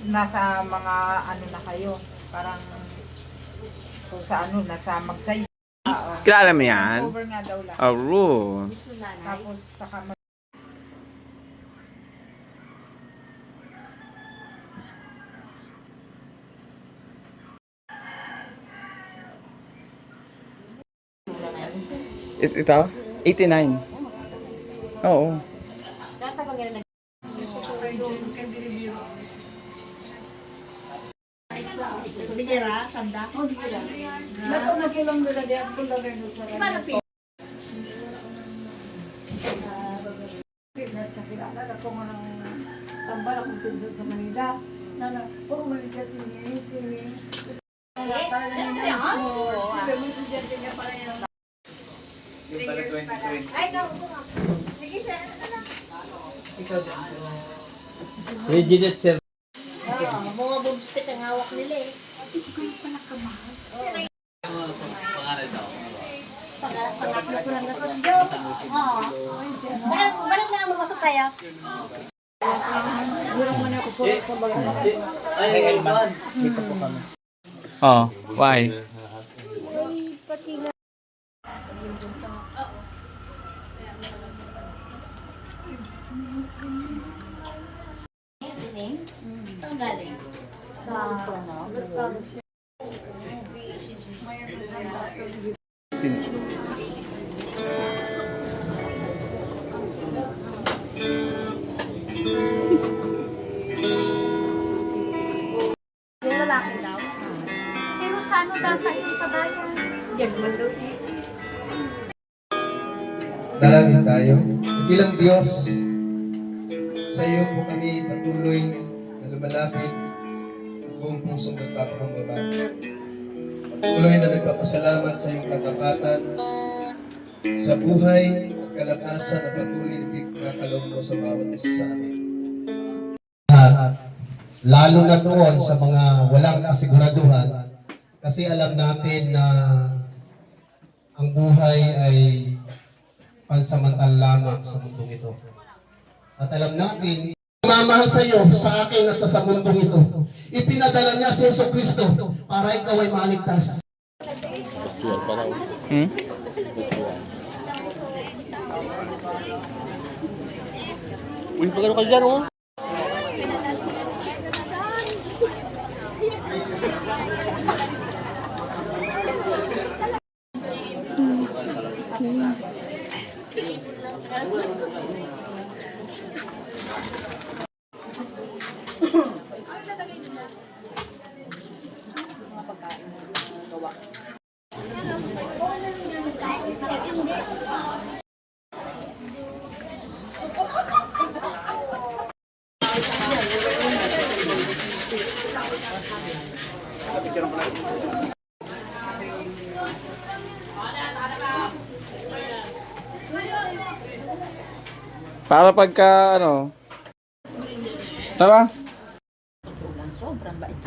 nasa mga ano na kayo, parang kung sa ano, nasa magsay. Kilala mo yan? Over nga daw lang. Oh, Tapos saka ito? 89. Oo. Dikira, tanda. nato na silang nila di ako lang rin sa sa kilala na kung anong tambal akong pinsan sa Manila. Na puro Manila sini. Legit, sir. Mga boomstick ang hawak nila eh. Pangatlo ko lang ako. Oo. Saka balik na ang mga tayo. Oh, why? Saan galing? Sa yung lalaki daw. Pero sa ano dapat ito sa bayan? Yan man daw eh. Dalangin tayo. Bilang Diyos, sa iyo po kami patuloy na lumalapit at buong pusong nagpapakumbaba. Patuloy na nagpapasalamat sa iyong katapatan, sa buhay at kalakasan na patuloy na pinakaloob mo sa bawat isa sa amin. Lalo na doon sa mga walang kasiguraduhan, kasi alam natin na ang buhay ay pansamantala lamang sa mundong ito. At alam natin, mamahal sa iyo, sa akin at sa mundong ito. Ipinadala niya si Jesucristo para ikaw ay maligtas. Uy, pagano ka dyan, oh? Para pagka, ano? Tara. sobrang bait.